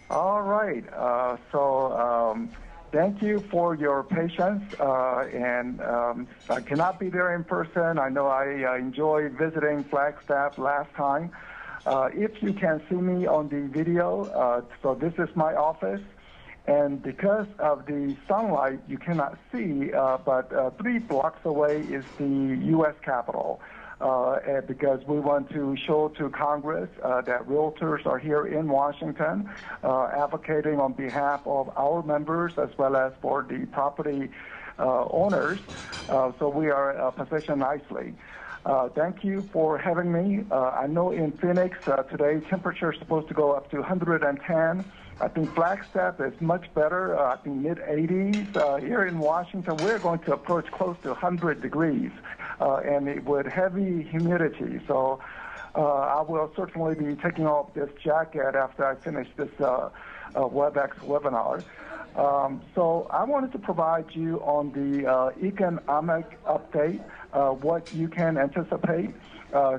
All right. Thank you for your patience. I cannot be there in person. I know I enjoyed visiting Flagstaff last time. If you can see me on the video, so this is my office. And because of the sunlight, you cannot see, but 3 blocks away is the U.S. Capitol. And because we want to show to Congress that realtors are here in Washington advocating on behalf of our members as well as for the property owners. So we are positioned nicely. Thank you for having me. I know in Phoenix today temperature is supposed to go up to 110. I think Flagstaff is much better. I think mid-80s. Here in Washington, we're going to approach close to 100 degrees, and with heavy humidity. So I will certainly be taking off this jacket after I finish this WebEx webinar. So I wanted to provide you on the economic update, what you can anticipate.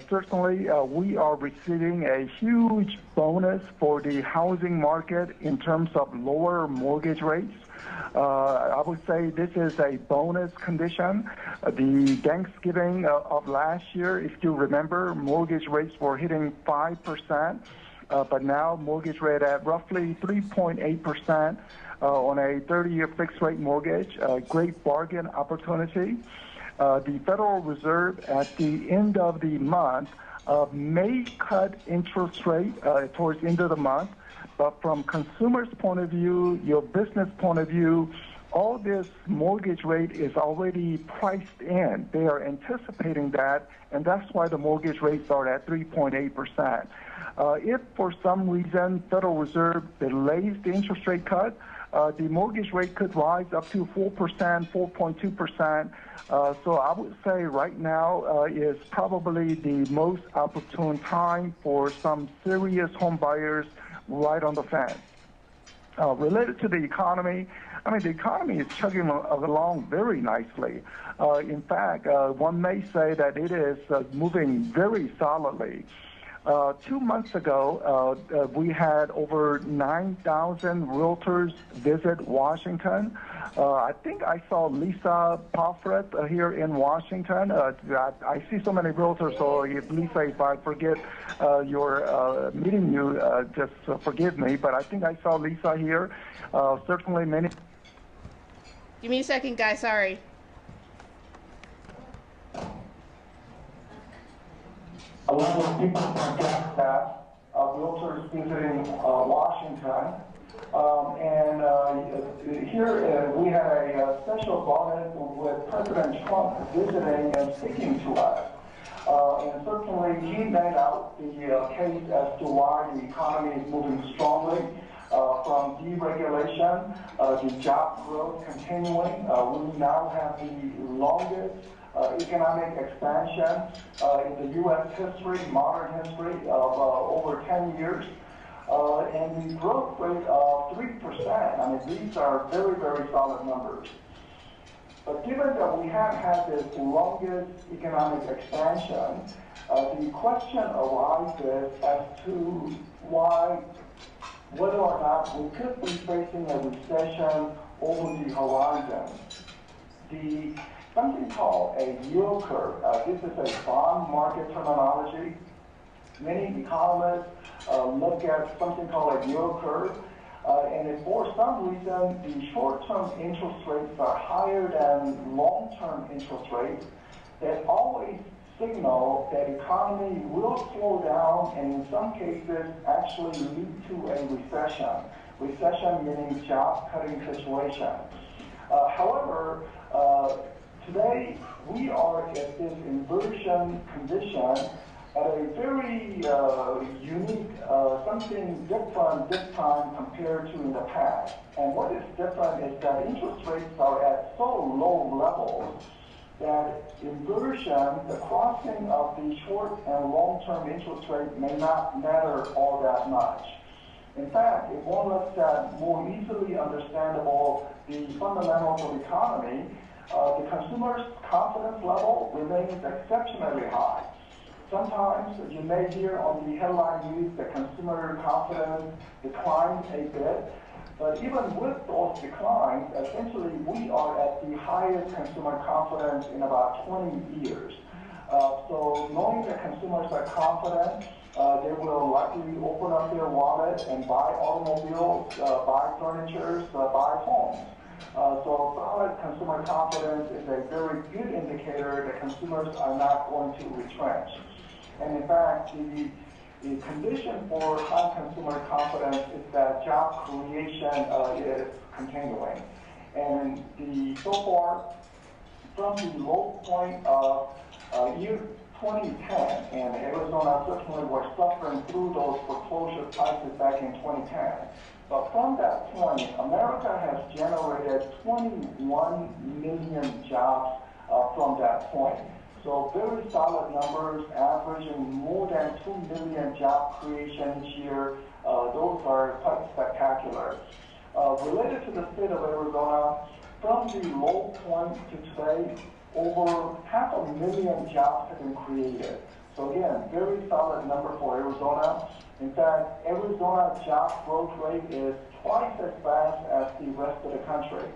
Certainly, we are receiving a huge bonus for the housing market in terms of lower mortgage rates. I would say this is a bonus condition. The Thanksgiving of last year, if you remember, mortgage rates were hitting 5%, but now mortgage rate at roughly 3.8% on a 30-year fixed rate mortgage. A great bargain opportunity. The Federal Reserve at the end of the month may cut interest rate towards the end of the month, but from consumers' point of view, your business point of view, all this mortgage rate is already priced in. They are anticipating that, and that's why the mortgage rates are at 3.8%. If for some reason Federal Reserve delays the interest rate cut, the mortgage rate could rise up to 4%, 4.2%. So I would say right now is probably the most opportune time for some serious home buyers right on the fence. Related to the economy, I mean, the economy is chugging along very nicely. In fact, one may say that it is moving very solidly. 2 months ago, we had over 9,000 realtors visit Washington. I think I saw Lisa Poffret here in Washington. I see so many realtors, so if Lisa, if I forget your meeting you, just forgive me. But I think I saw Lisa here. Certainly many. Give me a second, guys. Sorry. A lot of people from Flagstaff, realtors visiting Washington. Here we had a special bonus with President Trump visiting and speaking to us. And certainly he made out the case as to why the economy is moving strongly from deregulation, the job growth continuing. We now have the longest economic expansion in the U.S. history, modern history of over 10 years. And the growth rate of 3%, I mean, these are very, very solid numbers. But given that we have had this longest economic expansion, the question arises as to whether or not we could be facing a recession over the horizon. Something called a yield curve. This is a bond market terminology. Many economists look at something called a yield curve. And if for some reason the short-term interest rates are higher than long-term interest rates, that always signal that economy will slow down and in some cases actually lead to a recession. Recession meaning job-cutting situation. However, today we are at this inversion condition at a very unique, something different this time compared to in the past. And what is different is that interest rates are at so low levels that inversion, the crossing of the short and long-term interest rate may not matter all that much. In fact, if one looks at more easily understandable the fundamentals of the economy, the consumer's confidence level remains exceptionally high. Sometimes you may hear on the headline news that consumer confidence declined a bit, but even with those declines, essentially we are at the highest consumer confidence in about 20 years. So knowing that consumers are confident, they will likely open up their wallet and buy automobiles, buy furniture, buy homes. So solid consumer confidence is a very good indicator that consumers are not going to retrench. And in fact, the condition for high consumer confidence is that job creation is continuing. And so far, from the low point of year 2010, and Arizona certainly was suffering through those foreclosure prices back in 2010. But from that point, America has generated 21 million jobs from that point. So very solid numbers, averaging more than 2 million job creation each year. Those are quite spectacular. Related to the state of Arizona, from the low point to today, over 500,000 jobs have been created. So again, very solid number for Arizona. In fact, Arizona's job growth rate is twice as fast as the rest of the country.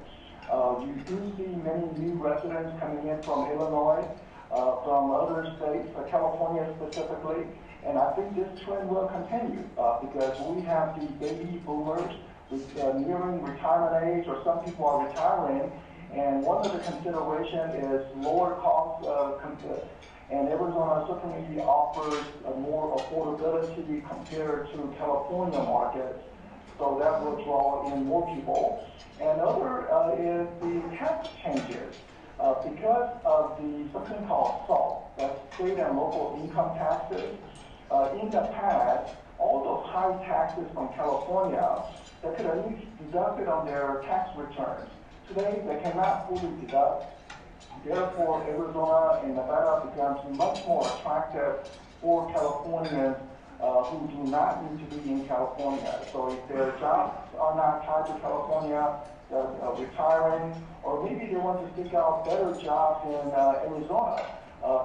You do see many new residents coming in from Illinois, from other states, California specifically, and I think this trend will continue because we have the baby boomers with nearing retirement age, or some people are retiring, and one of the considerations is lower cost, and Arizona certainly offers more affordability compared to California markets, so that will draw in more people. And other is the tax changes. Because of something called SALT, that's state and local income taxes, in the past, all those high taxes from California, they could at least deduct it on their tax returns. Today, they cannot fully deduct. Therefore, Arizona and Nevada becomes much more attractive for Californians who do not need to be in California. So if their jobs are not tied to California, retiring, or maybe they want to seek out better jobs in Arizona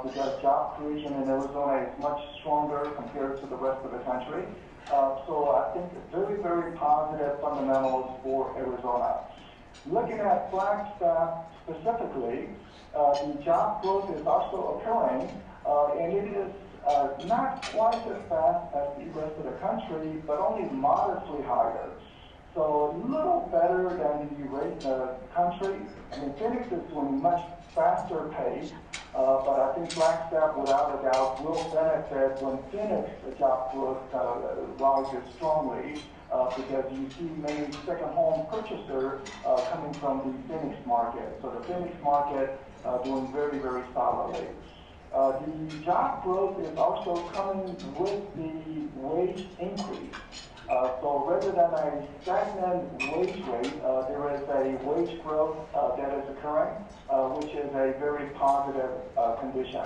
because job creation in Arizona is much stronger compared to the rest of the country. So I think very, very positive fundamentals for Arizona. Looking at Flagstaff specifically, the job growth is also occurring, and it is not quite as fast as the rest of the country, but only modestly higher. So a little better than the country. I mean, Phoenix is doing much faster pace, but I think Flagstaff, without a doubt, will benefit when Phoenix job growth rises strongly, because you see many second home purchasers coming from the Phoenix market. So the Phoenix market doing very, very solidly. The job growth is also coming with the wage increase. So rather than a stagnant wage rate, there is a wage growth that is occurring, which is a very positive condition.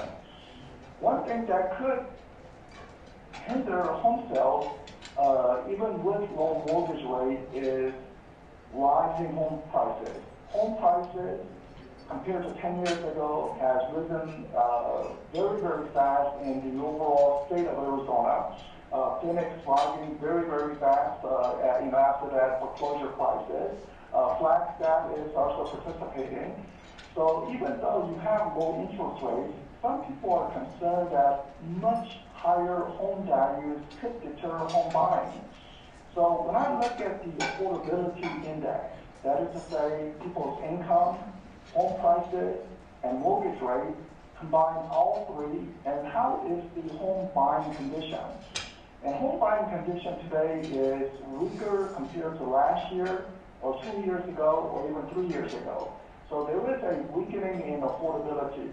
One thing that could hinder home sales, even with low mortgage rate, is rising home prices. Home prices, compared to 10 years ago, has risen very, very fast in the overall state of Arizona. Phoenix rising very, very fast after that foreclosure crisis. Flagstaff is also participating. So even though you have low interest rates, some people are concerned that much higher home values could deter home buying. So when I look at the affordability index, that is to say people's income, home prices, and mortgage rate, combine all three, and how is the home buying condition? And home buying condition today is weaker compared to last year, or 2 years ago, or even 3 years ago. So there is a weakening in affordability.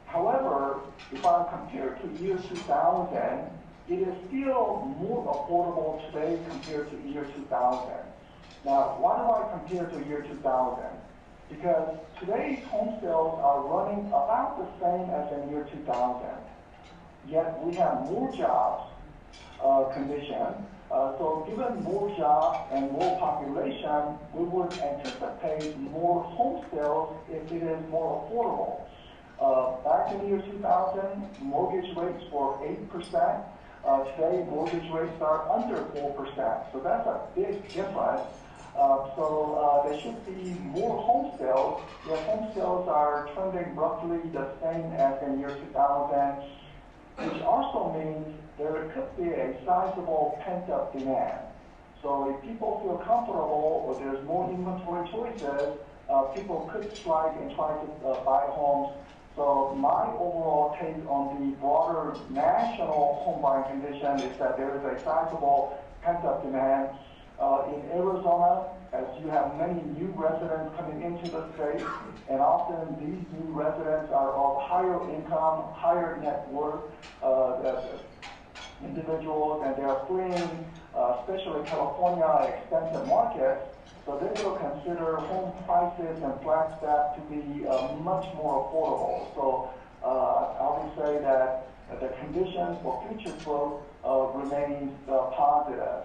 However, if I compare to year 2000, it is still more affordable today compared to year 2000. Now, why do I compare to year 2000? Because today's home sales are running about the same as in year 2000. Yet we have more jobs condition. So given more jobs and more population, we would anticipate more home sales if it is more affordable. Back in the year 2000, mortgage rates were 8%. Today, mortgage rates are under 4%. So that's a big difference. There should be more home sales. Yet home sales are trending roughly the same as in year 2000, which also means there could be a sizable pent-up demand. So if people feel comfortable or there's more inventory choices, people could strike and try to buy homes. So my overall take on the broader national home buying condition is that there is a sizable pent-up demand. In Arizona, as you have many new residents coming into the state, and often these new residents are of higher income, higher net worth individuals, and they are fleeing, especially California, expensive markets. So they will consider home prices and Flagstaff to be much more affordable. So I would say that the conditions for future growth remains positive.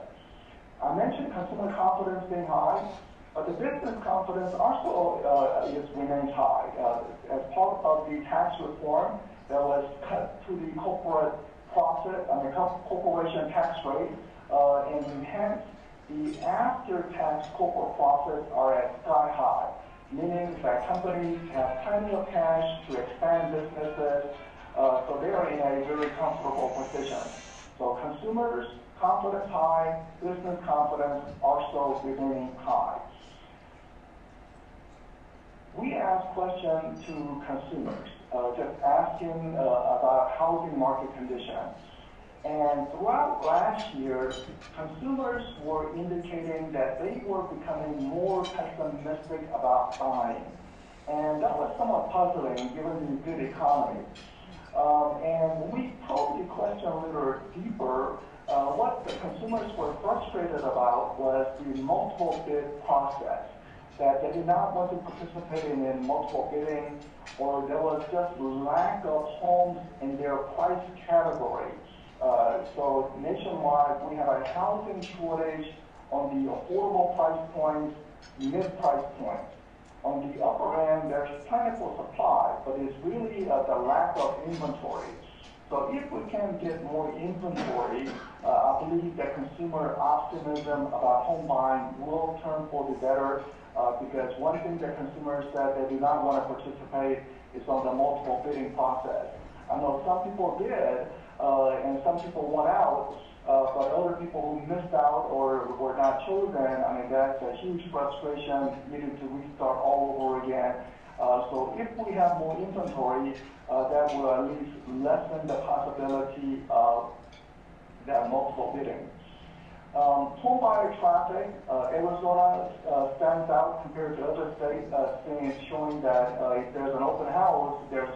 I mentioned consumer confidence being high, but the business confidence also remains high. As part of the tax reform that was cut to the corporation tax rate, and hence the after-tax corporate profits are at sky high, meaning that companies have plenty of cash to expand businesses, so they are in a very comfortable position. So consumers' confidence high, business confidence also remaining high. We ask questions to consumers, just asking about housing market conditions. And throughout last year, consumers were indicating that they were becoming more pessimistic about buying. And that was somewhat puzzling given the good economy. And when we probed the question a little deeper, what the consumers were frustrated about was the multiple bid process, that they did not want to participate in multiple bidding, or there was just lack of homes in their price category. So nationwide, we have a housing shortage on the affordable price points, mid-price points. On the upper end, there's plentiful supply, but it's really the lack of inventory. So if we can get more inventory, I believe that consumer optimism about home buying will turn for the better, because one thing that consumers said they do not want to participate is on the multiple bidding process. I know some people did, and some people won out, but other people who missed out or were not chosen, I mean, that's a huge frustration, needing to restart all over again. So if we have more inventory, that will at least lessen the possibility of that multiple bidding. Home buyer traffic, Arizona stands out compared to other states, showing that if there's an open house, there's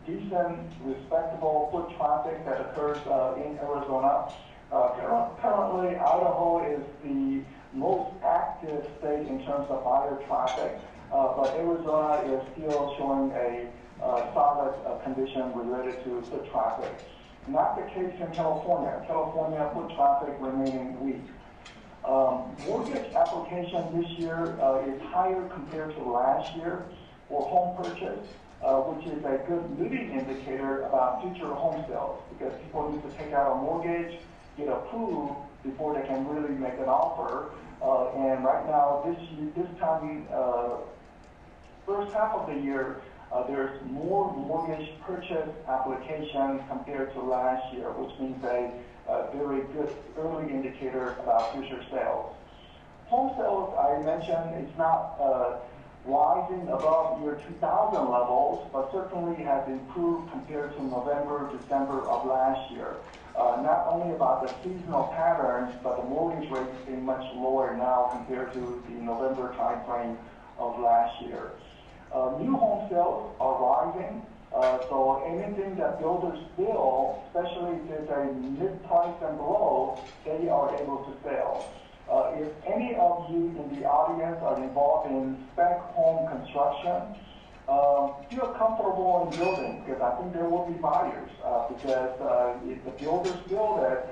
decent, respectable foot traffic that occurs in Arizona. Currently, Idaho is the most active state in terms of buyer traffic, but Arizona is still showing a solid condition related to foot traffic. Not the case in California. California foot traffic remaining weak. Mortgage application this year is higher compared to last year for home purchase, which is a good leading indicator about future home sales, because people need to take out a mortgage, get approved before they can really make an offer. And right now, this time, first half of the year, there's more mortgage purchase applications compared to last year, which means a very good early indicator about future sales. Home sales, I mentioned, it's not rising above year 2000 levels, but certainly has improved compared to November, December of last year. Not only about the seasonal patterns, but the mortgage rates being much lower now compared to the November timeframe of last year. New home sales are rising, so anything that builders build, especially if it's a mid-price and below, they are able to sell. If any of you in the audience are involved in spec home construction, feel comfortable in building, because I think there will be buyers, because if the builders build it,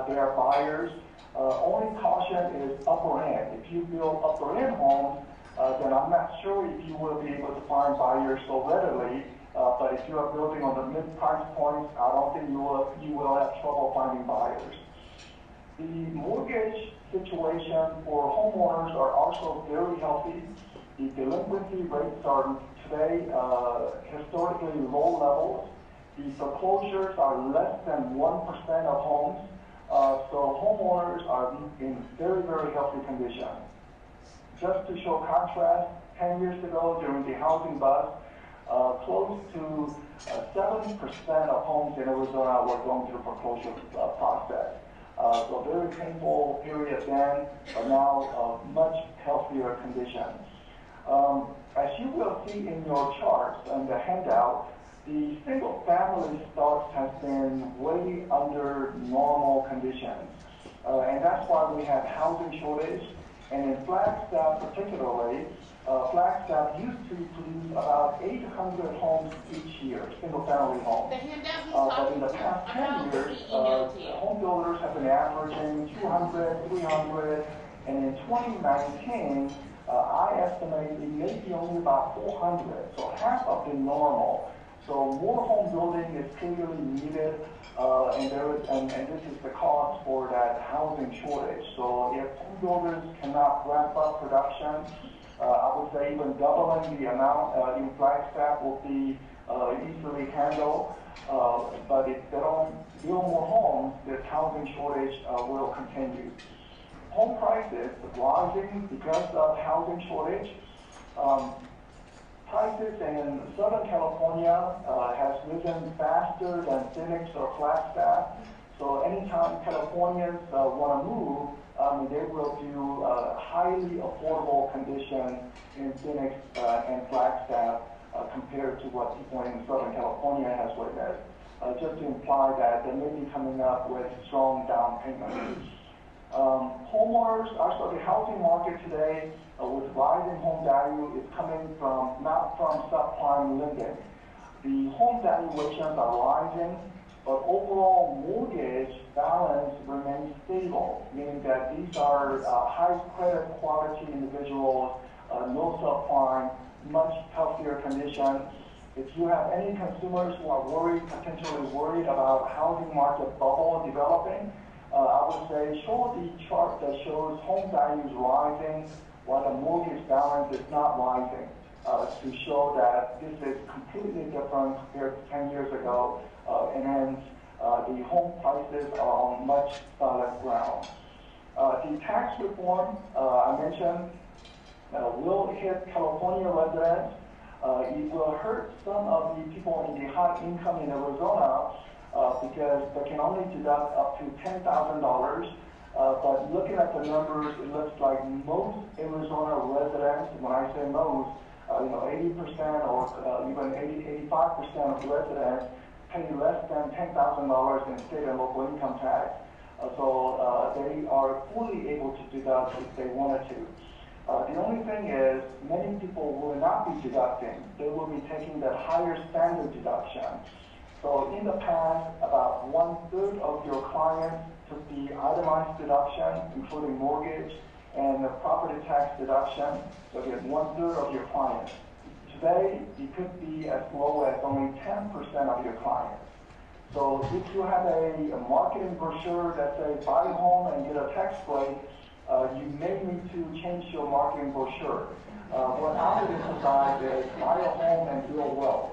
there are buyers. Only caution is upper end. If you build upper end homes, then I'm not sure if you will be able to find buyers so readily. But if you are building on the mid-price points, I don't think you will have trouble finding buyers. The mortgage situation for homeowners are also very healthy. The delinquency rates are today historically low levels. The foreclosures are less than 1% of homes. So homeowners are in very, very healthy condition. Just to show contrast, 10 years ago during the housing bust, close to 70% of homes in Arizona were going through foreclosure process. So very painful period then, but now much healthier condition. As you will see in your charts and the handout, the single-family starts has been way under normal conditions. And that's why we have housing shortage. And in Flagstaff particularly, Flagstaff used to produce about 800 homes each year, single-family homes. But in the past 10 years, home builders have been averaging 200, 300, and in 2019, I estimate it may be only about 400, so half of the normal. So more home building is clearly needed, and this is the cause for that housing shortage. So if home builders cannot ramp up production, I would say even doubling the amount in Flagstaff will be easily handled. But if they don't build more homes, this housing shortage will continue. Home prices rising because of housing shortage. Prices in Southern California has risen faster than Phoenix or Flagstaff. So anytime Californians want to move, they will do highly affordable conditions in Phoenix and Flagstaff compared to what people in Southern California has witnessed. Just to imply that they may be coming up with strong down payments. Homeowners, so the housing market today with rising home value is coming from, not from subprime lending. The home valuations are rising, but overall mortgage balance remains stable, meaning that these are high credit quality individuals, no subprime, much healthier condition. If you have any consumers who are potentially worried about housing market bubble developing, I would say show the chart that shows home values rising while the mortgage balance is not rising, to show that this is completely different compared to 10 years ago, and hence the home prices are on much solid ground. The tax reform I mentioned will hit California residents. It will hurt some of the people in the high income in Arizona because they can only deduct up to $10,000. But looking at the numbers, it looks like most Arizona residents, when I say most, 80% or even 85% of residents pay less than $10,000 in state and local income tax. So they are fully able to deduct if they wanted to. The only thing is, many people will not be deducting. They will be taking that higher standard deduction. So in the past, about 1/3 of your clients took the itemized deduction, including mortgage and the property tax deduction. So you get 1/3 of your clients. Today, it could be as low as only 10% of your clients. So if you have a marketing brochure that says buy a home and get a tax break, you may need to change your marketing brochure. What I would emphasize is buy a home and build wealth.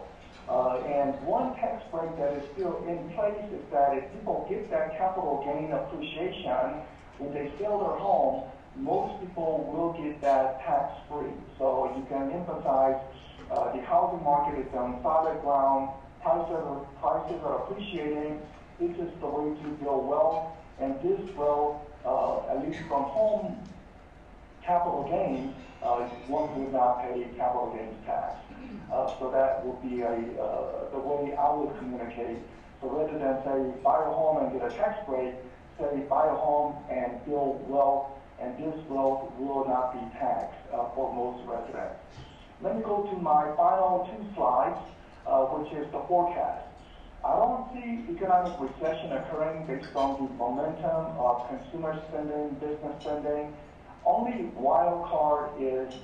And one tax break that is still in place is that if people get that capital gain appreciation when they sell their home, most people will get that tax-free. So you can emphasize the housing market is on solid ground, prices are appreciating. This is the way to build wealth, and this will, at least from home capital gains, one would not pay capital gains tax. So that would be the way I would communicate. So rather than say buy a home and get a tax break, say buy a home and build wealth, and this wealth will not be taxed for most residents. Let me go to my final 2 slides, which is the forecast. I don't see economic recession occurring based on the momentum of consumer spending, business spending. Only wild card is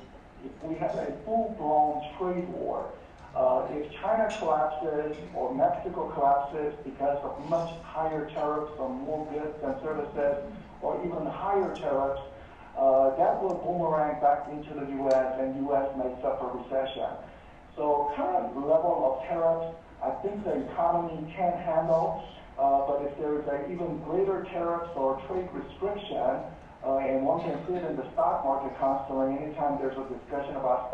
if we have a full-blown trade war, if China collapses or Mexico collapses because of much higher tariffs on more goods and services, or even higher tariffs, that will boomerang back into the U.S. and U.S. may suffer recession. So current level of tariffs, I think the economy can handle, but if there is an even greater tariffs or trade restriction, and one can see it in the stock market constantly, anytime there's a discussion about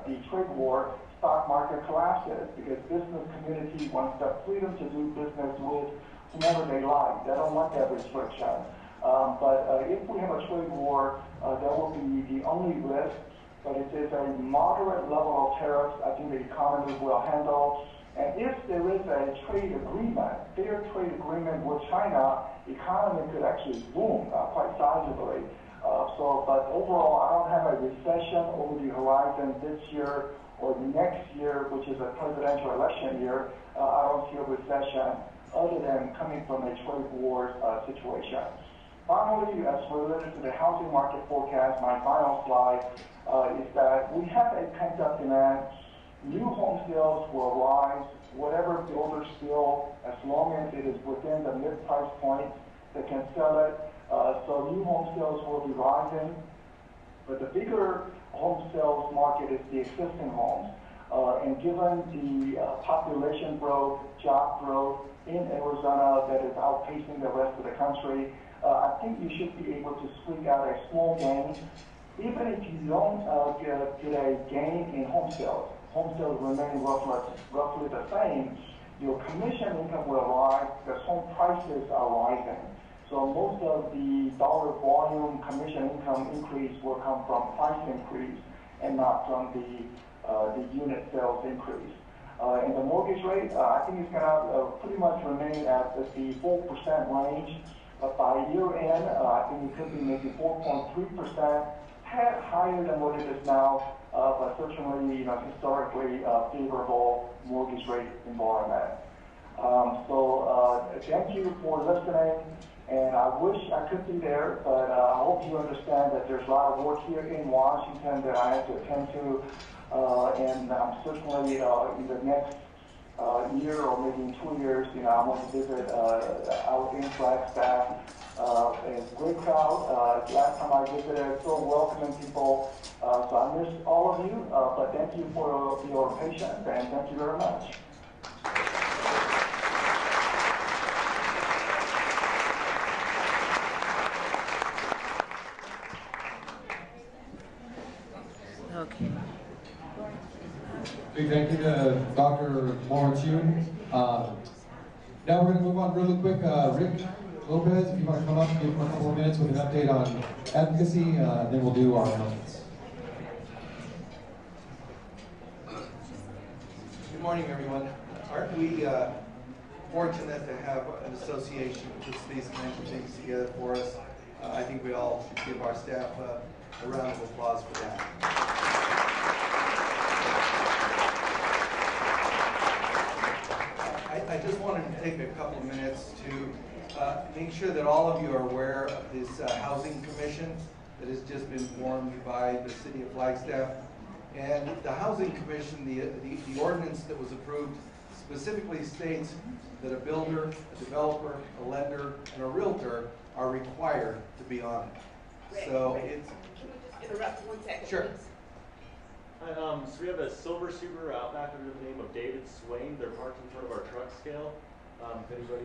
the trade war, stock market collapses because business community wants the freedom to do business with whomever they like. They don't want that restriction. But if we have a trade war, that will be the only risk. But if there's a moderate level of tariffs, I think the economy will handle. And if there is a trade agreement, fair trade agreement with China, the economy could actually boom quite sizably. But overall, I don't have a recession over the horizon this year or next year, which is a presidential election year. I don't see a recession other than coming from a trade war situation. Finally, as related to the housing market forecast, my final slide is that we have a pent-up demand. New home sales will rise, whatever builders build, as long as it is within the mid-price point, they can sell it. So new home sales will be rising. But the bigger home sales market is the existing homes. And given the population growth, job growth in Arizona that is outpacing the rest of the country, I think you should be able to squeak out a small gain. Even if you don't get a gain in home sales remain roughly the same, your commission income will rise because home prices are rising. So most of the dollar volume commission income increase will come from price increase and not from the unit sales increase. And the mortgage rate, I think it's going to pretty much remain at the 4% range. But by year end, I think it could be maybe 4.3%, higher than what it is now, but certainly historically favorable mortgage rate environment. Thank you for listening. And I wish I could be there, but I hope you understand that there's a lot of work here in Washington that I have to attend to. And certainly in the next year or maybe in 2 years, I want to visit out in Flagstaff. It's a great crowd. Last time I visited, so welcoming people. So I miss all of you, but thank you for your patience and thank you very much. Okay. Big thank you to Dr. Lawrence Yun. Now we're going to move on really quick. Rick Lopez, if you want to come up and give him a couple of minutes with an update on advocacy, then we'll do our announcements. Good morning, everyone. Aren't we fortunate to have an association that puts these kinds of things together for us? I think we all should give our staff a round of applause for that. I just wanted to take a couple of minutes to make sure that all of you are aware of this Housing Commission that has just been formed by the City of Flagstaff. And the Housing Commission, the ordinance that was approved specifically states that a builder, a developer, a lender, and a realtor are required to be on it. Rick, So Rick, it's... Can we just interrupt for 1 second, Sure. please? Hi, so we have a silver Subaru Outback under the name of David Swain. They're parked in front of our truck scale. If anybody...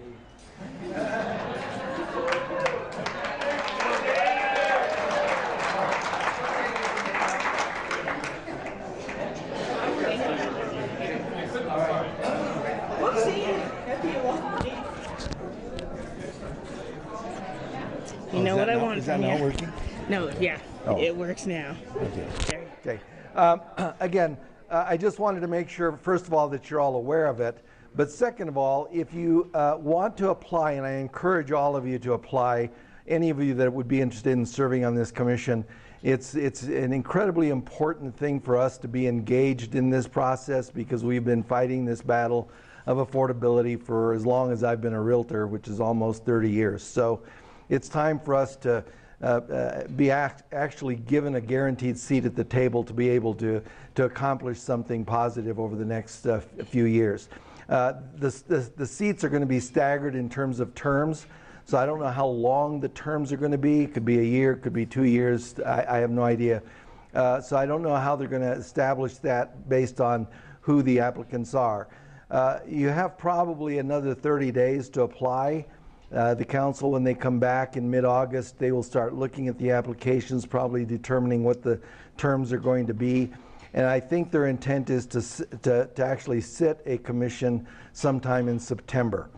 You know what I want Is that from now you? working? No, yeah, Oh. it works now. Okay. There. Okay. Again, I just wanted to make sure, first of all, that you're all aware of it. But second of all, if you want to apply, and I encourage all of you to apply, any of you that would be interested in serving on this commission, it's an incredibly important thing for us to be engaged in this process because we've been fighting this battle of affordability for as long as I've been a realtor, which is almost 30 years. So it's time for us to be actually given a guaranteed seat at the table to be able to accomplish something positive over the next few years. The seats are going to be staggered in terms of terms, so I don't know how long the terms are going to be. It could be a year, it could be 2 years, I have no idea. So I don't know how they're going to establish that based on who the applicants are. You have probably another 30 days to apply. The council, when they come back in mid-August, they will start looking at the applications, probably determining what the terms are going to be. And I think their intent is to actually sit a commission sometime in September.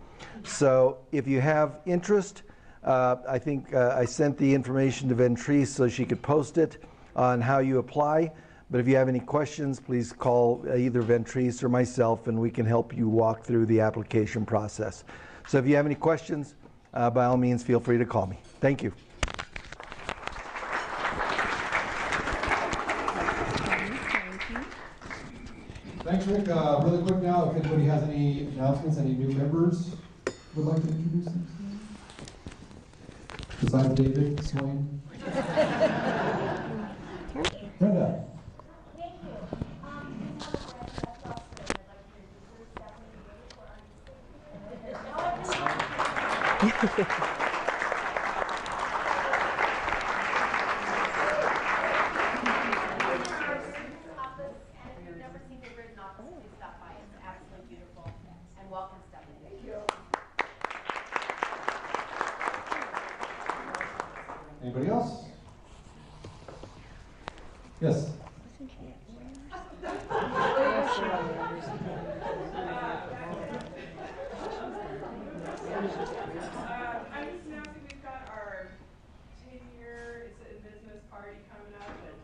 So if you have interest, I think I sent the information to Ventrice so she could post it on how you apply. But if you have any questions, please call either Ventrice or myself, and we can help you walk through the application process. So if you have any questions, by all means, feel free to call me. Thank you. Thanks, Rick. Really quick now, if anybody has any announcements, any new members would like to introduce themselves? Besides David Swain? Brenda. Anybody else? Yes. I'm just announcing we've got our 10-year in business party coming up, and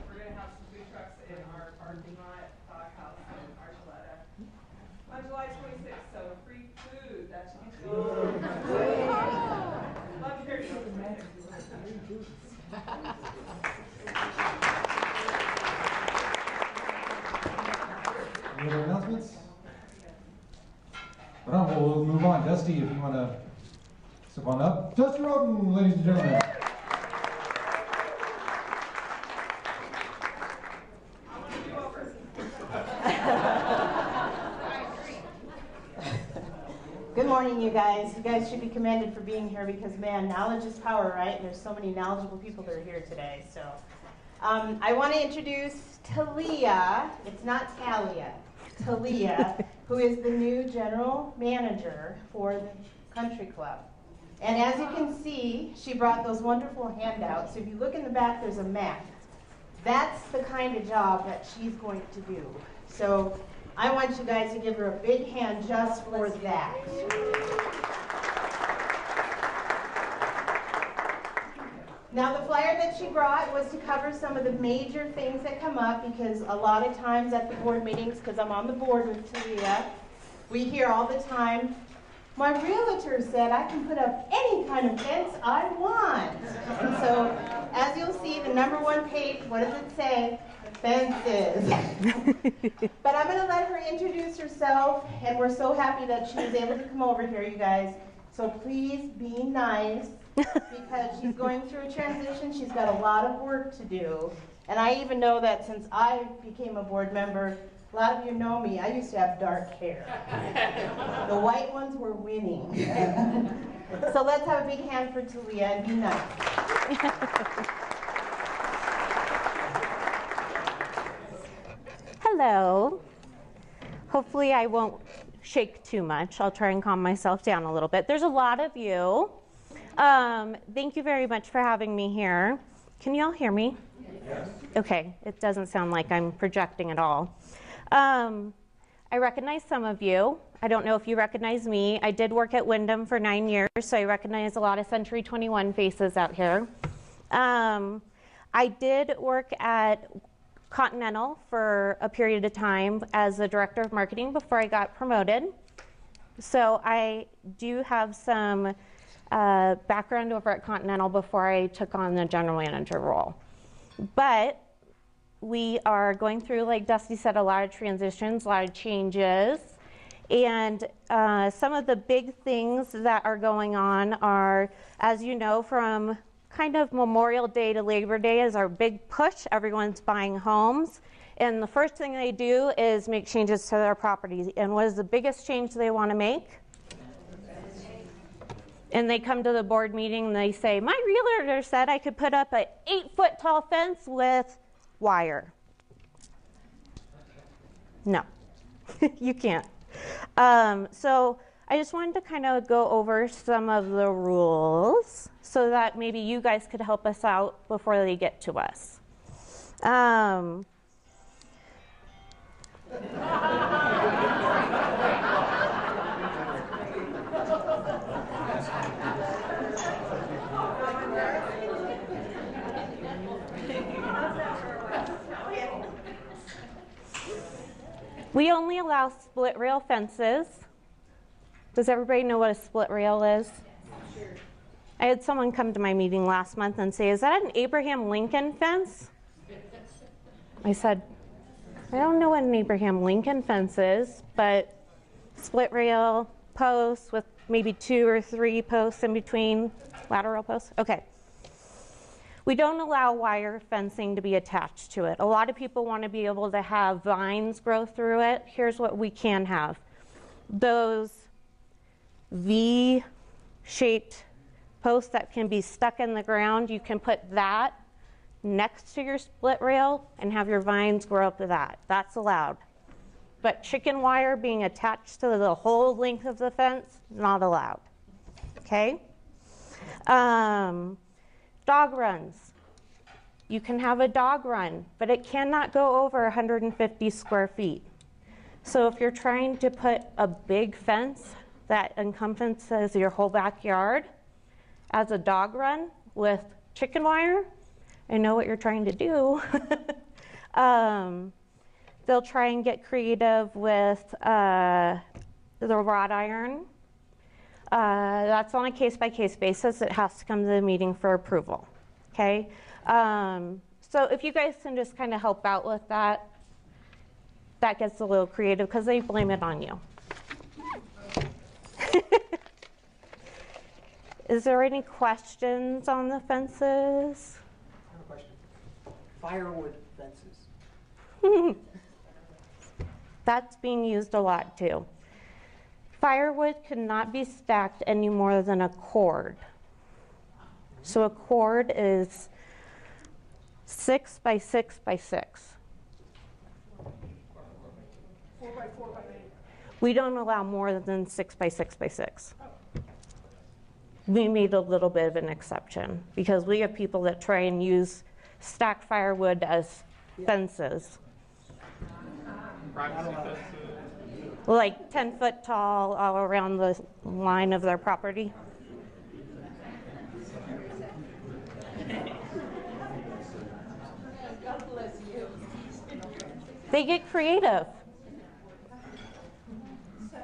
we're going to have some food trucks in our parking lot, Doghouse, and Archuleta on July 26th. So free food. That's love to hear you. Any other announcements? Well, we'll move on. Dusty, if you want to step on up. Dusty Roden, ladies and gentlemen. Good morning, you guys. You guys should be commended for being here because, man, knowledge is power, right? And there's so many knowledgeable people that are here today. So I want to introduce Talia. It's not Talia. Talia, who is the new general manager for the country club. And as you can see, she brought those wonderful handouts. So if you look in the back, there's a map. That's the kind of job that she's going to do. So I want you guys to give her a big hand just for that. Now the flyer that she brought was to cover some of the major things that come up because a lot of times at the board meetings, because I'm on the board with Talia, we hear all the time, my realtor said I can put up any kind of fence I want. And so as you'll see, the #1 page, what does it say? Fences. But I'm going to let her introduce herself, and we're so happy that she was able to come over here, you guys. So please be nice, because she's going through a transition. She's got a lot of work to do. And I even know that since I became a board member, a lot of you know me, I used to have dark hair. The white ones were winning. So let's have a big hand for Talia and be nice. Hello. Hopefully I won't shake too much. I'll try and calm myself down a little bit. There's a lot of you. Thank you very much for having me here. Can you all hear me? Yes. Okay, it doesn't sound like I'm projecting at all. I recognize some of you. I don't know if you recognize me. I did work at Wyndham for 9 years, so I recognize a lot of Century 21 faces out here. I did work at Continental for a period of time as a director of marketing before I got promoted. So I do have some background over at Continental before I took on the general manager role. But we are going through, like Dusty said, a lot of transitions, a lot of changes. And some of the big things that are going on are, as you know from kind of Memorial Day to Labor Day is our big push. Everyone's buying homes. And the first thing they do is make changes to their property. And what is the biggest change they want to make? And they come to the board meeting and they say, my realtor said I could put up an 8-foot tall fence with wire. No, you can't. So I just wanted to kind of go over some of the rules so that maybe you guys could help us out before they get to us. We only allow split rail fences. Does everybody know what a split rail is? Sure. I had someone come to my meeting last month and say, is that an Abraham Lincoln fence? I said, I don't know what an Abraham Lincoln fence is, but split rail posts with maybe 2 or 3 posts in between, lateral posts. Okay. We don't allow wire fencing to be attached to it. A lot of people want to be able to have vines grow through it. Here's what we can have. Those V-shaped posts that can be stuck in the ground, you can put that next to your split rail and have your vines grow up to that. That's allowed. But chicken wire being attached to the whole length of the fence, not allowed. Okay? Dog runs. You can have a dog run, but it cannot go over 150 square feet. So if you're trying to put a big fence that encompasses your whole backyard as a dog run with chicken wire, I know what you're trying to do. They'll try and get creative with the wrought iron. That's on a case-by-case basis. It has to come to the meeting for approval, okay? So if you guys can just kind of help out with that, that gets a little creative because they blame it on you. Is there any questions on the fences? I have a question. Firewood fences. That's being used a lot too. Firewood cannot be stacked any more than a cord. So a cord is 6 by 6 by 6. 4 by 4 by 8. We don't allow more than 6 by 6 by 6. We made a little bit of an exception because we have people that try and use stacked firewood as fences. Like 10 foot tall all around the line of their property. They get creative. So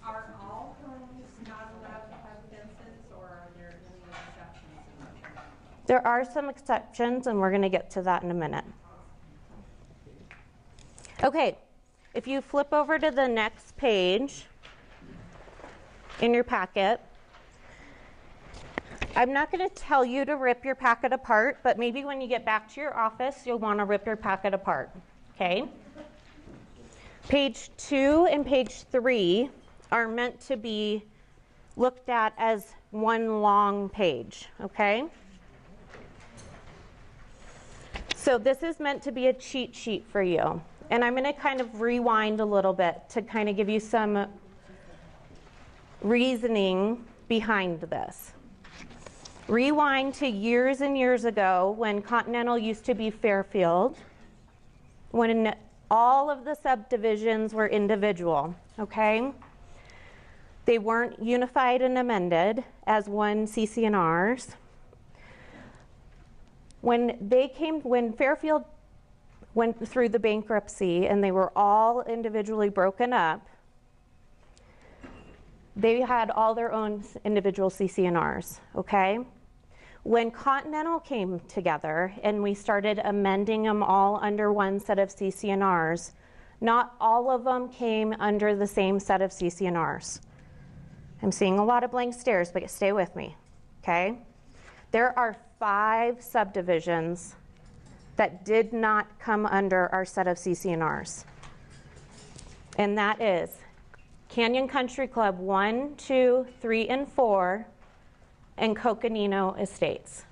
are all homes not allowed to have fences, or are there any exceptions? There are some exceptions, and we're going to get to that in a minute. Okay, if you flip over to the next page in your packet, I'm not going to tell you to rip your packet apart, but maybe when you get back to your office, you'll want to rip your packet apart, okay? Page 2 and page 3 are meant to be looked at as one long page, okay? So this is meant to be a cheat sheet for you. And I'm going to kind of rewind a little bit to kind of give you some reasoning behind this. Rewind to years and years ago when Continental used to be Fairfield, when all of the subdivisions were individual, okay? They weren't unified and amended as one CC&Rs. When Fairfield went through the bankruptcy and they were all individually broken up, they had all their own individual CC&Rs, okay? When Continental came together and we started amending them all under one set of CC&Rs, not all of them came under the same set of CC&Rs. I'm seeing a lot of blank stares, but stay with me, okay? There are 5 subdivisions that did not come under our set of CC&Rs. And that is Canyon Country Club 1, 2, 3, and 4, and Coconino Estates.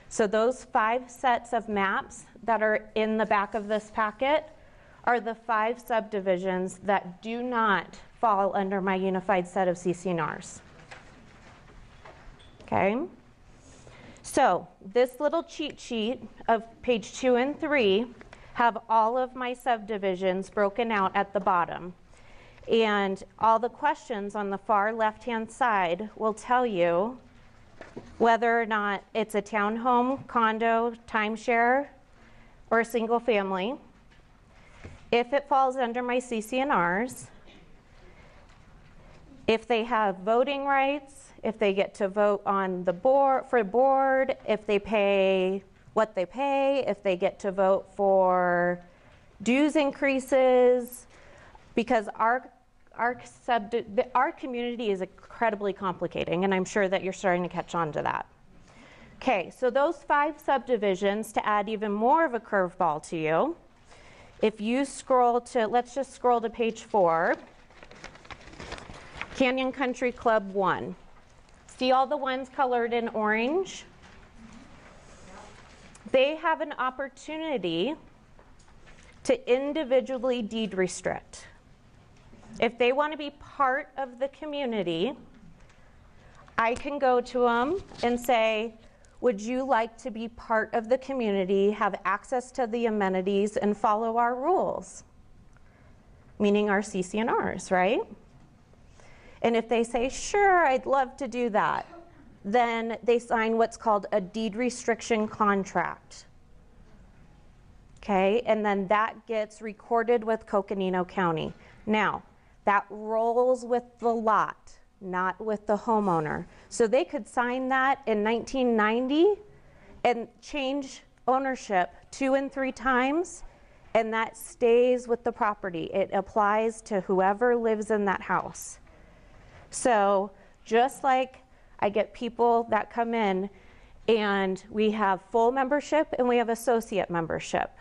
So those 5 sets of maps that are in the back of this packet are the 5 subdivisions that do not fall under my unified set of CC&Rs. Okay? So this little cheat sheet of page 2 and 3 have all of my subdivisions broken out at the bottom. And all the questions on the far left-hand side will tell you whether or not it's a townhome, condo, timeshare, or a single family. If it falls under my CC&Rs, if they have voting rights, if they get to vote on the board, if they pay what they pay, if they get to vote for dues increases, because our community is incredibly complicating, and I'm sure that you're starting to catch on to that. Okay, so those 5 subdivisions, to add even more of a curveball to you, if you scroll to, let's just scroll to page 4, Canyon Country Club 1. See all the ones colored in orange? They have an opportunity to individually deed restrict. If they want to be part of the community, I can go to them and say, would you like to be part of the community, have access to the amenities, and follow our rules? Meaning our CC&Rs, right? And if they say, sure, I'd love to do that, then they sign what's called a deed restriction contract. Okay, and then that gets recorded with Coconino County. Now, that rolls with the lot, not with the homeowner. So they could sign that in 1990 and change ownership 2 and 3 times, and that stays with the property. It applies to whoever lives in that house. So just like I get people that come in and we have full membership and we have associate membership.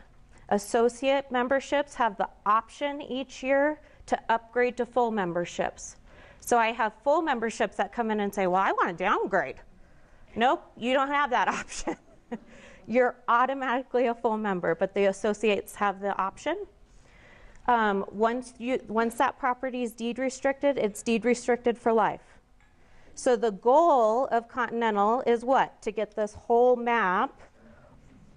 Associate memberships have the option each year to upgrade to full memberships. So I have full memberships that come in and say, well, I want to downgrade. Nope, you don't have that option. You're automatically a full member, but the associates have the option. Once that property is deed restricted, it's deed restricted for life. So the goal of Continental is what? To get this whole map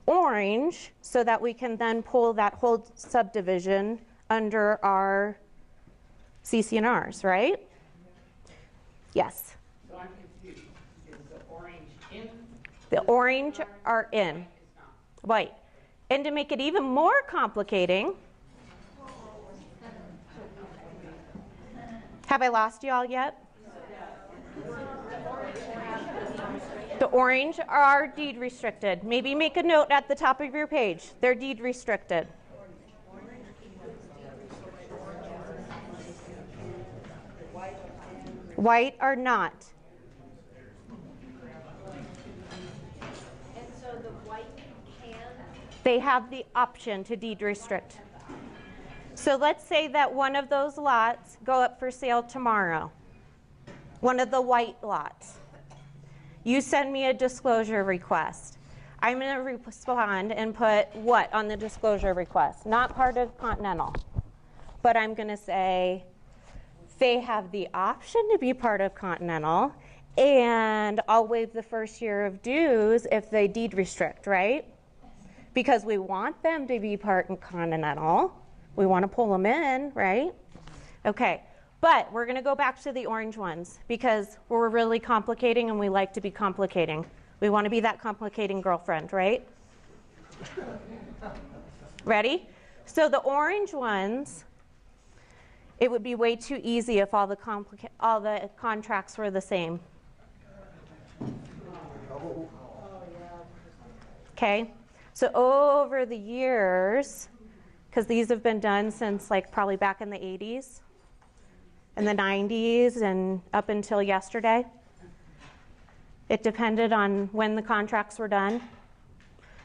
orange so that we can then pull that whole subdivision under our CC&Rs, right? Yes? So I'm confused. Is the orange in? The orange are in. White. And to make it even more complicating, have I lost you all yet? The orange are deed restricted. Maybe make a note at the top of your page. They're deed restricted. White are not. And so the white can? They have the option to deed restrict. So let's say that one of those lots go up for sale tomorrow. One of the white lots. You send me a disclosure request. I'm going to respond and put what on the disclosure request? Not part of Continental. But I'm going to say they have the option to be part of Continental, and I'll waive the first year of dues if they deed restrict, right? Because we want them to be part of Continental. We want to pull them in, right? Okay. But we're going to go back to the orange ones because we're really complicating and we like to be complicating. We want to be that complicating girlfriend, right? Ready? So the orange ones, it would be way too easy if all the contracts were the same. Okay? So over the years, because these have been done since like probably back in the 80s, in the 90s and up until yesterday. It depended on when the contracts were done.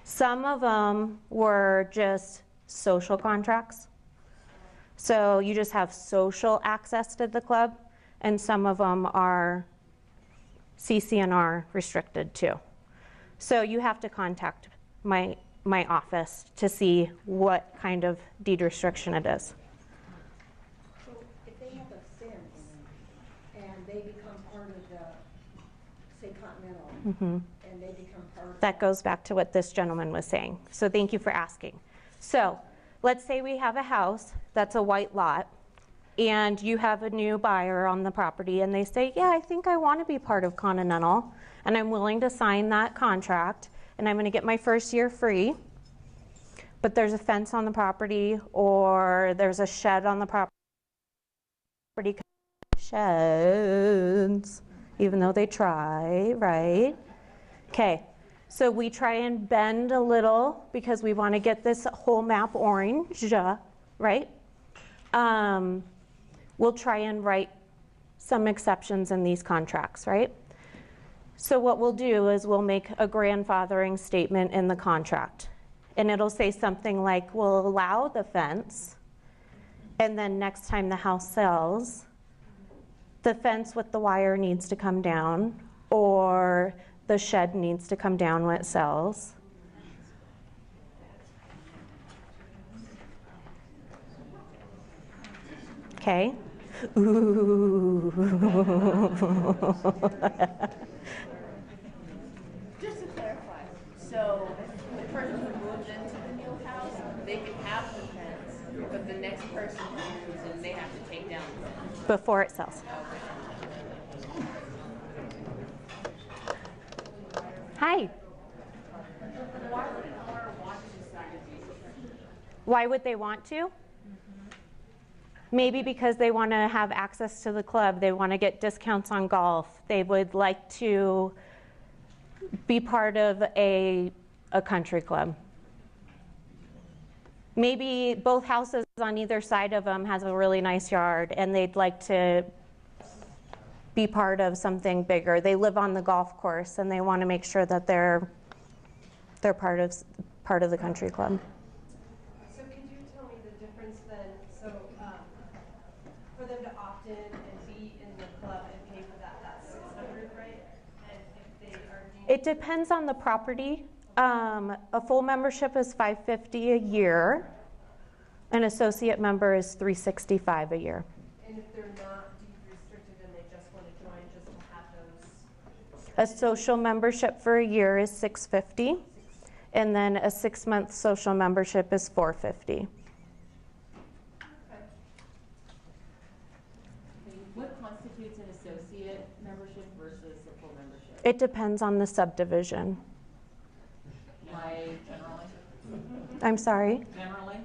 Some of them were just social contracts. So you just have social access to the club, and some of them are CCNR restricted too. So you have to contact my office to see what kind of deed restriction it is. So if they have a fence and they become part of the, say, Continental, and they become part of That goes back to what this gentleman was saying. So thank you for asking. So let's say we have a house that's a white lot, and you have a new buyer on the property, and they say, yeah, I think I want to be part of Continental, and I'm willing to sign that contract, and I'm going to get my first year free, but there's a fence on the property, or there's a shed on the property. Sheds, even though they try, right? Okay, so we try and bend a little because we want to get this whole map orange, right? We'll try and write some exceptions in these contracts, right? So what we'll do is we'll make a grandfathering statement in the contract. And it'll say something like, we'll allow the fence, and then next time the house sells, the fence with the wire needs to come down, or the shed needs to come down when it sells. Okay. Ooh. Just to clarify, so the person who moves into the new house, they can have the fence, but the next person who moves in, they have to take down the fence. Before it sells. Hi. Why would they want to? Maybe because they want to have access to the club. They want to get discounts on golf. They would like to be part of a country club. Maybe both houses on either side of them has a really nice yard, and they'd like to be part of something bigger. They live on the golf course, and they want to make sure that they're part of the country club. So could you tell me the difference then? So for them to opt in and be in the club and pay for that, that's $600, right? And if they are It depends on the property. A full membership is $550 a year. An associate member is $365 a year. And if they're not deed restricted and they just want to join just to have those? A social membership for a year is $650, and then a 6-month social membership is $450. What constitutes an associate membership versus a full membership? It depends on the subdivision. Like generally? I'm sorry? Generally?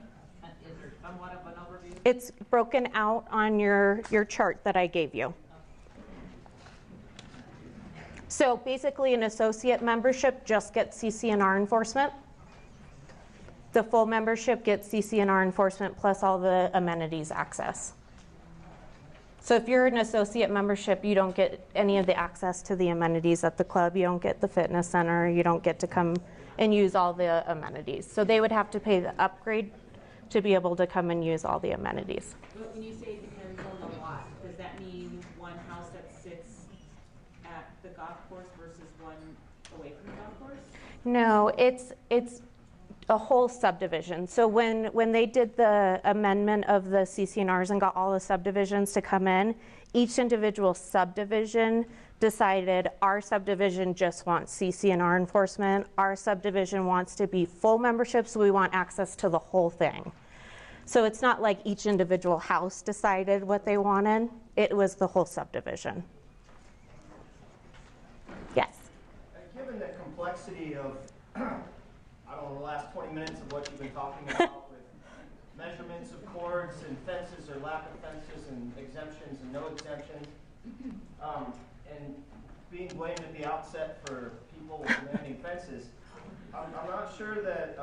Is there somewhat of an overview? It's broken out on your chart that I gave you. So basically an associate membership just gets CCNR enforcement. The full membership gets CCNR enforcement plus all the amenities access. So if you're an associate membership, you don't get any of the access to the amenities at the club. You don't get the fitness center. You don't get to come and use all the amenities. So they would have to pay the upgrade to be able to come and use all the amenities. But when you say it depends on the lot, does that mean one house that sits at the golf course versus one away from the golf course? No, it's a whole subdivision. So when they did the amendment of the CCNRs and got all the subdivisions to come in, each individual subdivision decided our subdivision just wants CCNR enforcement. Our subdivision wants to be full membership, so we want access to the whole thing. So it's not like each individual house decided what they wanted. It was the whole subdivision. Yes? Given the complexity of, I don't know, the last 20 minutes of what you've been talking about with measurements of cords and fences or lack of fences and exemptions and no exemptions, and being blamed at the outset for people demanding fences, I'm not sure that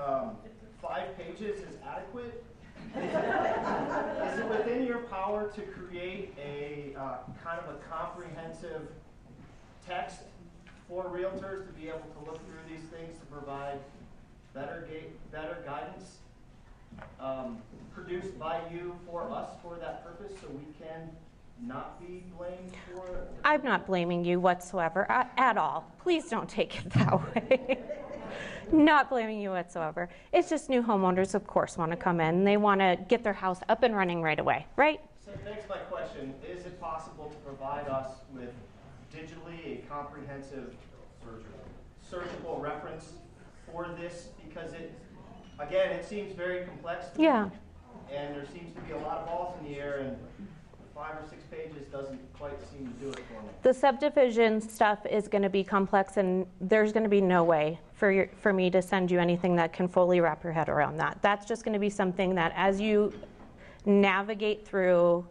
5 pages is adequate. Is it within your power to create a kind of a comprehensive text for realtors to be able to look through these things to provide better guidance produced by you for us for that purpose, so we can not be blamed for? I'm not blaming you whatsoever at all. Please don't take it that way. Not blaming you whatsoever. It's just new homeowners, of course, want to come in. They want to get their house up and running right away, right? So next, my question, is it possible to provide us with digitally a comprehensive searchable reference for this? Because it seems very complex to me. And there seems to be a lot of balls in the air, and 5 or 6 pages doesn't quite seem to do it for me. The subdivision stuff is going to be complex, and there's going to be no way for me to send you anything that can fully wrap your head around that. That's just going to be something that as you navigate through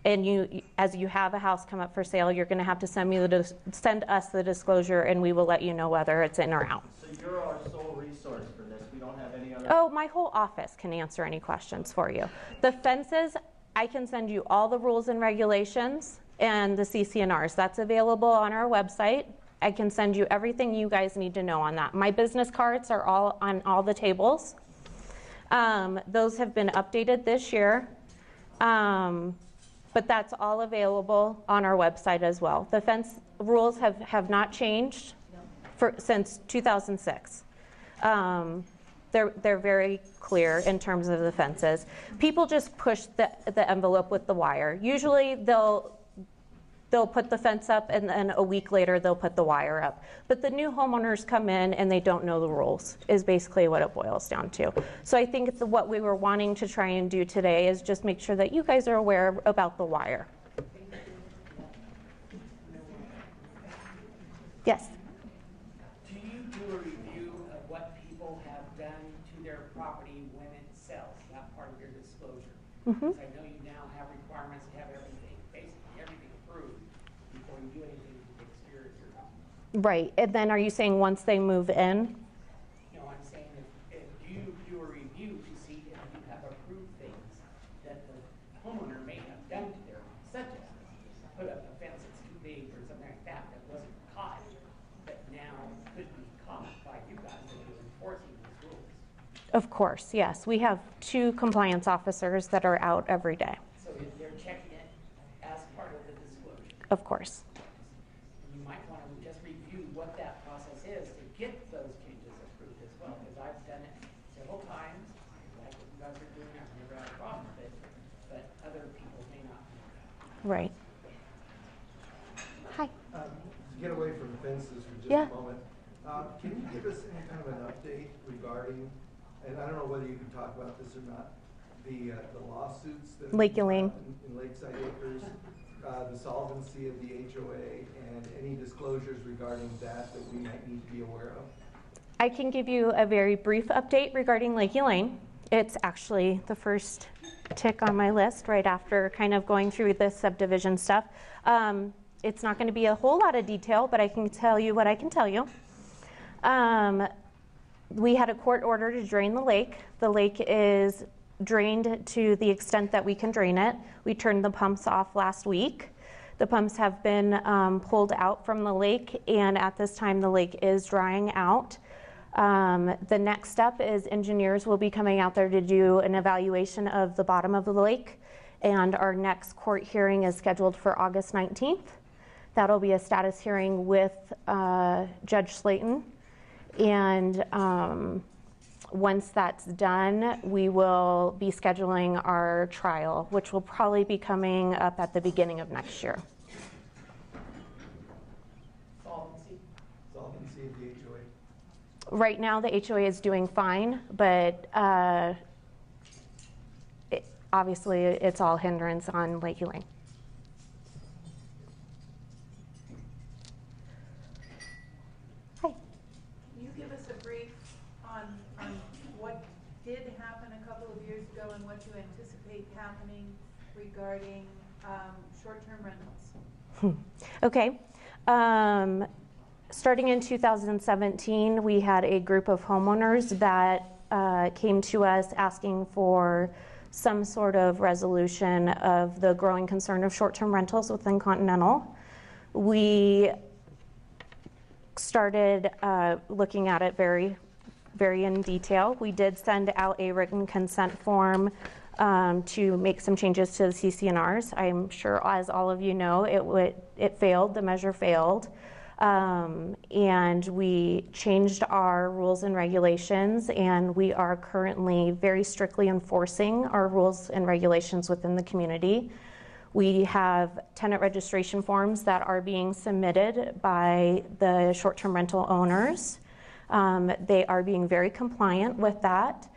and as you have a house come up for sale, you're going to have to send us the disclosure, and we will let you know whether it's in or out. So you're our sole resource for this. We don't have any other... Oh, my whole office can answer any questions for you. The fences, I can send you all the rules and regulations and the CC&Rs. That's available on our website. I can send you everything you guys need to know on that. My business cards are all on all the tables. Those have been updated this year. But that's all available on our website as well. The fence rules have not changed since 2006. They're very clear in terms of the fences. People just push the envelope with the wire. Usually they'll put the fence up, and then a week later they'll put the wire up. But the new homeowners come in and they don't know the rules, is basically what it boils down to. So I think what we were wanting to try and do today is just make sure that you guys are aware about the wire. Yes? Do you do a review of what people have done to their property when it sells, that part of your disclosure? Mm-hmm. I know you now have requirements to have everything, basically everything approved before you do anything to the exterior of your home. Right. And then are you saying once they move in? No, I'm saying if you do a review to see if you have approved things that the homeowner may have done to their home, such as put up a fence that's too big or something like that wasn't caught, but now could be caught by you guys if you're enforcing these rules. Of course, yes. We have 2 compliance officers that are out every day. So if they're checking it as part of the disclosure. Of course. You might want to just review what that process is to get those changes approved as well, because I've done it several times. I like what you guys are doing, I've never had a problem with it, but other people may not. Right. Hi. To get away from fences for just a moment, can you give us any kind of an update regarding, and I don't know whether you can talk about this or not, the lawsuits that Lake Elaine in Lakeside Acres, the solvency of the HOA, and any disclosures regarding that we might need to be aware of? I can give you a very brief update regarding Lake Elaine. It's actually the first tick on my list right after kind of going through this subdivision stuff. It's not going to be a whole lot of detail, but I can tell you what I can tell you. We had a court order to drain the lake. The lake is drained to the extent that we can drain it. We turned the pumps off last week. The pumps have been pulled out from the lake, and at this time the lake is drying out. The next step is engineers will be coming out there to do an evaluation of the bottom of the lake, and our next court hearing is scheduled for August 19th. That'll be a status hearing with Judge Slayton, and once that's done, we will be scheduling our trial, which will probably be coming up at the beginning of next year. Solvency of the HOA? Right now, the HOA is doing fine, but obviously it's all hindrance on Lake Elaine. Can you give us a brief on what did happen a couple of years ago and what you anticipate happening regarding short-term rentals? Okay. Starting in 2017, we had a group of homeowners that came to us asking for some sort of resolution of the growing concern of short-term rentals within Continental. We started looking at it very in detail. We did send out a written consent form to make some changes to the CC&Rs. I'm sure, as all of you know, it failed. The measure failed. And we changed our rules and regulations, and we are currently very strictly enforcing our rules and regulations within the community. We have tenant registration forms that are being submitted by the short-term rental owners. They are being very compliant with that.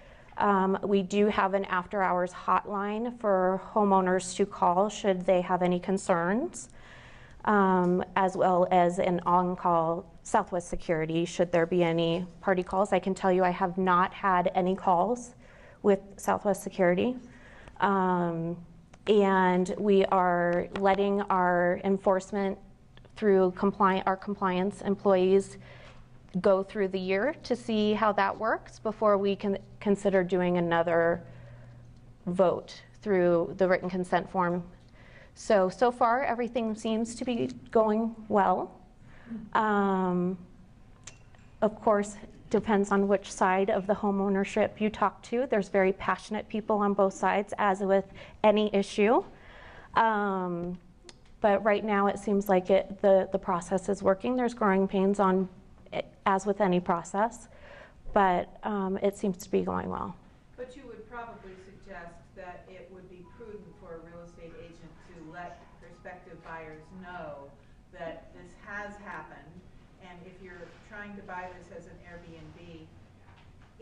We do have an after-hours hotline for homeowners to call should they have any concerns. As well as an on-call Southwest Security should there be any party calls. I can tell you I have not had any calls with Southwest Security. And we are letting our enforcement through our compliance employees go through the year to see how that works before we can consider doing another vote through the written consent form. So far, everything seems to be going well. Of course, depends on which side of the home ownership you talk to. There's very passionate people on both sides, as with any issue. But right now, it seems like the process is working. There's growing pains on it, as with any process, but it seems to be going well. But you would probably suggest that it would be prudent for a real estate agent to let prospective buyers know that this has happened, and if you're trying to buy this as an Airbnb,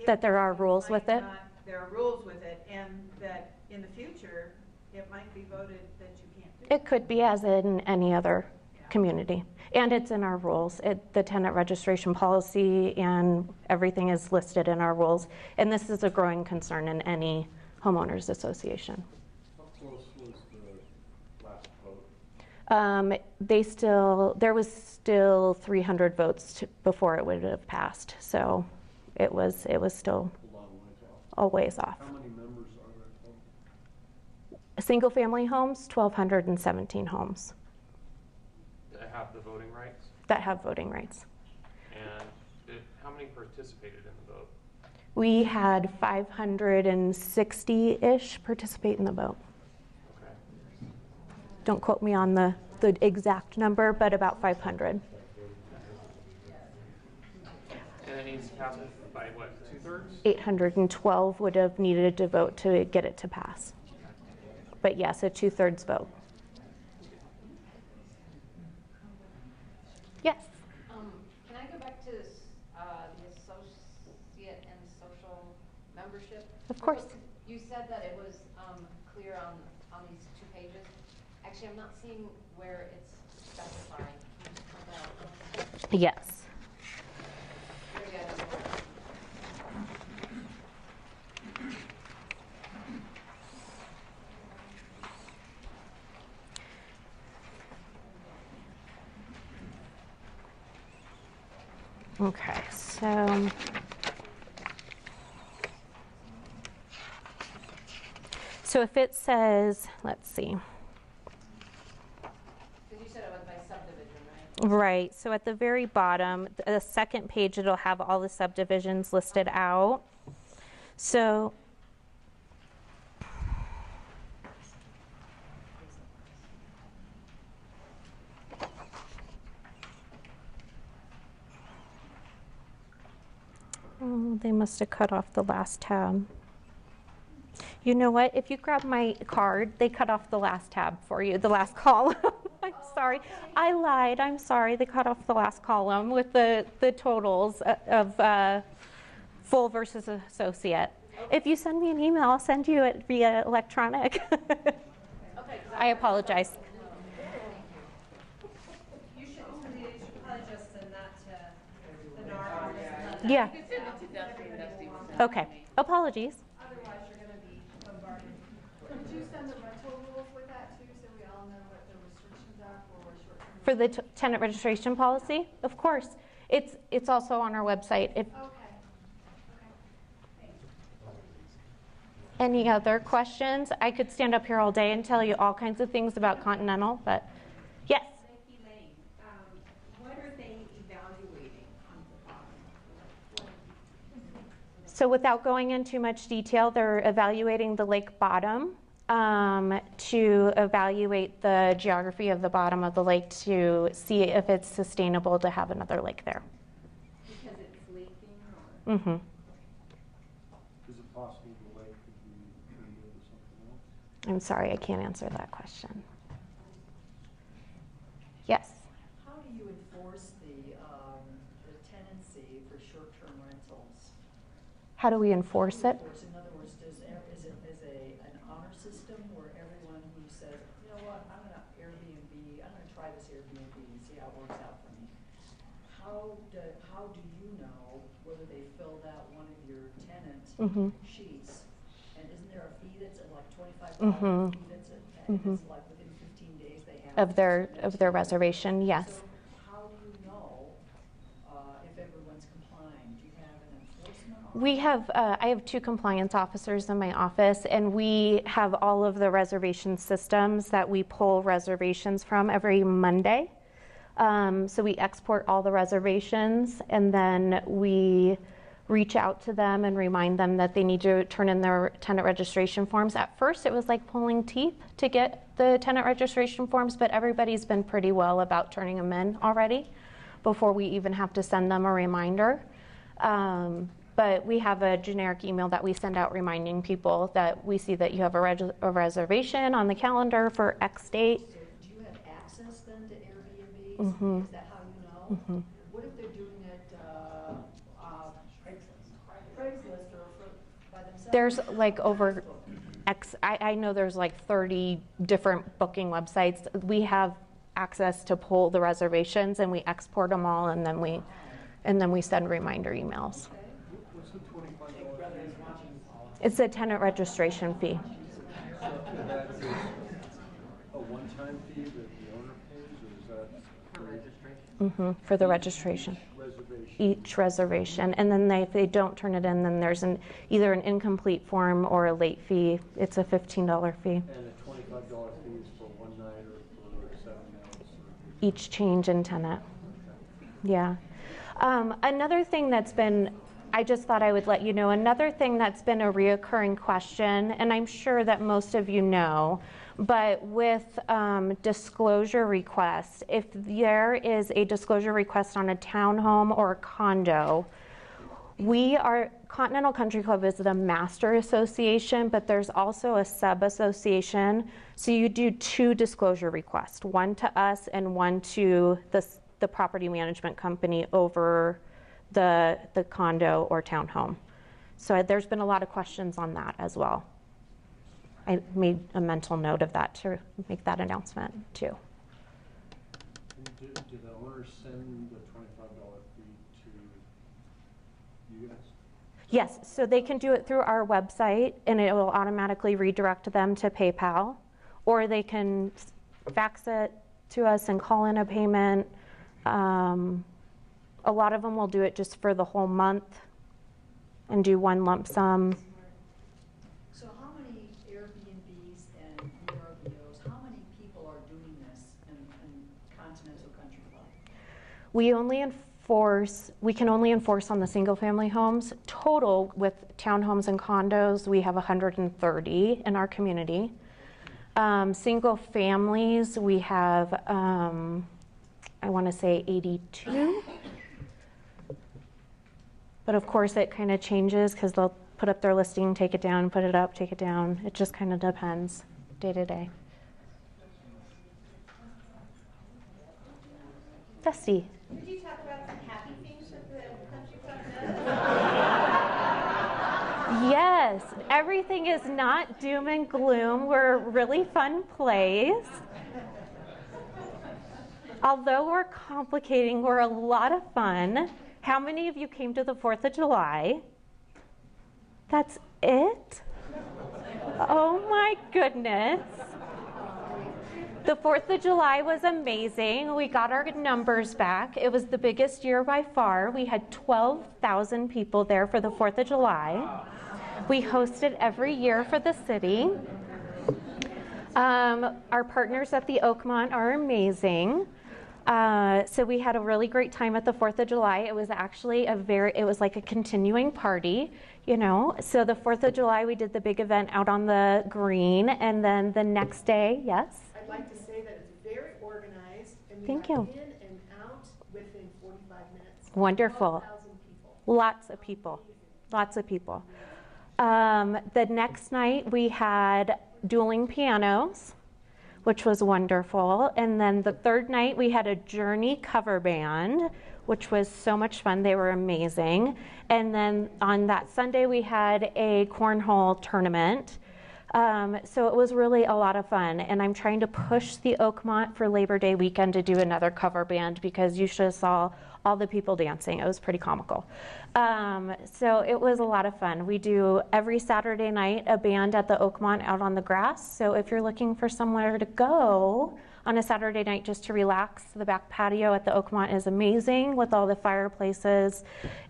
that there are rules with it? There are rules with it, and that in the future, it might be voted that you can't do it. It could be, as in any other community. And it's in our rules. The tenant registration policy and everything is listed in our rules. And this is a growing concern in any homeowners association. How close was the last vote? There was still 300 votes before it would have passed. So it was still a ways off. How many members are there? Single family homes, 1,217 homes. That have the voting rights? That have voting rights. And how many participated in the vote? We had 560-ish participate in the vote. Okay. Don't quote me on the exact number, but about 500. And it needs to pass by what, 2/3? 812 would have needed to vote to get it to pass. But yes, a 2/3 vote. Yes. Can I go back to this, the associate and social membership? Of course. You said that it was clear on these 2 pages. Actually, I'm not seeing where it's specified. Can you point that out? Yes. Maybe I don't know. Okay, so if it says, let's see. Because you said it was by subdivision, right? Right, so at the very bottom, the second page, it'll have all the subdivisions listed out. So they must have cut off the last tab. You know what? If you grab my card, they cut off the last tab for you, the last column. I'm sorry. I lied. I'm sorry. They cut off the last column with the totals of full versus associate. If you send me an email, I'll send you it via electronic. I apologize. You should probably just send that to the NAR office. Yeah. You can send it to Dusty and Dusty will send it Okay. to me. Apologies. Otherwise, you're going to be bombarded. Could you send the rental rules with that too, so we all know what the restrictions are for short-term? For the tenant registration policy? Of course. It's also on our website. Okay. Any other questions? I could stand up here all day and tell you all kinds of things about Continental, but yes. What are they evaluating? So without going into much detail, they're evaluating the lake bottom to evaluate the geography of the bottom of the lake to see if it's sustainable to have another lake there. Because it's leaking or? Mm-hmm. Is it possible the lake could be turned into something else? I'm sorry, I can't answer that question. Yes? How do you enforce the tenancy for short-term rentals? How do we enforce it? In other words, is it an honor system where everyone who says, you know what, I'm gonna try this Airbnb and see how it works out for me. How do you know whether they filled out one of your tenant sheets? And isn't there a fee that's at like $25 fee that's it's like within 15 days they have Of their reservation, yes. So how do you know if everyone's complying? Do you have an enforcement? We have, I have 2 compliance officers in my office, and we have all of the reservation systems that we pull reservations from every Monday. So we export all the reservations, and then we reach out to them and remind them that they need to turn in their tenant registration forms. At first, it was like pulling teeth to get the tenant registration forms, but everybody's been pretty well about turning them in already before we even have to send them a reminder. But we have a generic email that we send out reminding people that we see that you have a reservation on the calendar for X date. So do you have access then to Airbnbs? Is that how you know? What if they're doing it Craigslist or by themselves? There's like over I know there's like 30 different booking websites. We have access to pull the reservations, and we export them all, and then we send reminder emails. What's the $25 fee? It's a tenant registration fee. So that is a one-time fee that the owner pays, or is that for registration? For the registration. Reservation. Each reservation, and then if they don't turn it in, then there's either an incomplete form or a late fee. It's a $15 fee. And a $25 fee is for one night or for 7 nights? Each change in tenant. Yeah. Another thing that's been, I just thought I would let you know, another thing that's been a reoccurring question, and I'm sure that most of you know, but with disclosure requests, if there is a disclosure request on a townhome or a condo, Continental Country Club is the master association, but there's also a sub-association. So you do 2 disclosure requests, one to us and one to the property management company over the condo or townhome. So there's been a lot of questions on that as well. I made a mental note of that to make that announcement too. Do the owners send the $25 fee to you guys? Yes, so they can do it through our website, and it will automatically redirect them to PayPal, or they can fax it to us and call in a payment. A lot of them will do it just for the whole month and do one lump sum. So how many Airbnbs and VRBOs, how many people are doing this in Continental Country Club? We can only enforce on the single family homes. Total with townhomes and condos, we have 130 in our community. Single families, we have, I want to say 82. But of course it kind of changes because they'll put up their listing, take it down, put it up, take it down. It just kind of depends day to day. Dusty. Could you talk about some happy things that the country club does? Yes, everything is not doom and gloom. We're a really fun place. Although we're complicating, we're a lot of fun. How many of you came to the 4th of July? That's it? Oh my goodness. The 4th of July was amazing. We got our numbers back. It was the biggest year by far. We had 12,000 people there for the 4th of July. We host it every year for the city. Our partners at the Oakmont are amazing. So we had a really great time at the 4th of July. It was actually it was like a continuing party, you know. So the 4th of July, we did the big event out on the green, and then the next day, yes? I'd like to say that it's very organized, and we Thank got you. in and out within 45 minutes. Wonderful. 12,000 people. Lots of people. Lots of people. The next night, we had dueling pianos, which was wonderful. And then the third night, we had a Journey cover band, which was so much fun. They were amazing. And then on that Sunday, we had a cornhole tournament. So it was really a lot of fun. And I'm trying to push the Oakmont for Labor Day weekend to do another cover band, because you should have saw all the people dancing. It was pretty comical. So it was a lot of fun. We do every Saturday night a band at the Oakmont out on the grass. So if you're looking for somewhere to go on a Saturday night just to relax, the back patio at the Oakmont is amazing with all the fireplaces.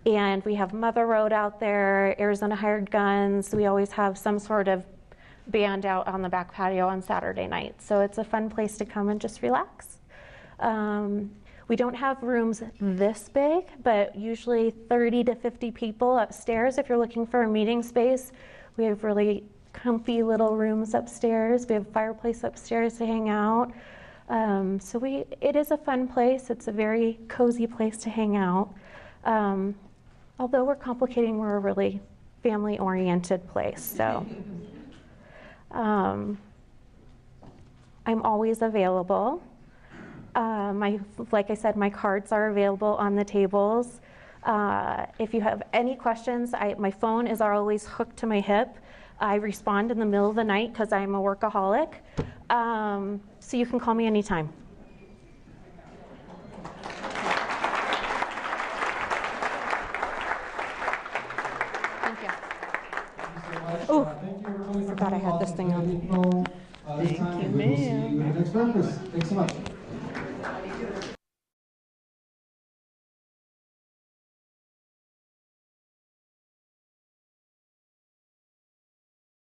And we have Mother Road out there, Arizona Hired Guns. We always have some sort of band out on the back patio on Saturday night. So it's a fun place to come and just relax. We don't have rooms this big, but usually 30 to 50 people upstairs. If you're looking for a meeting space, we have really comfy little rooms upstairs. We have a fireplace upstairs to hang out. So it is a fun place. It's a very cozy place to hang out. Although we're complicating, we're a really family-oriented place. So I'm always available. Like I said, my cards are available on the tables. If you have any questions, my phone is always hooked to my hip. I respond in the middle of the night because I'm a workaholic. So you can call me anytime. Thank you. Oh, I forgot I had this thing on. Thank you, ma'am. We'll see you in the next breakfast. Thanks so much.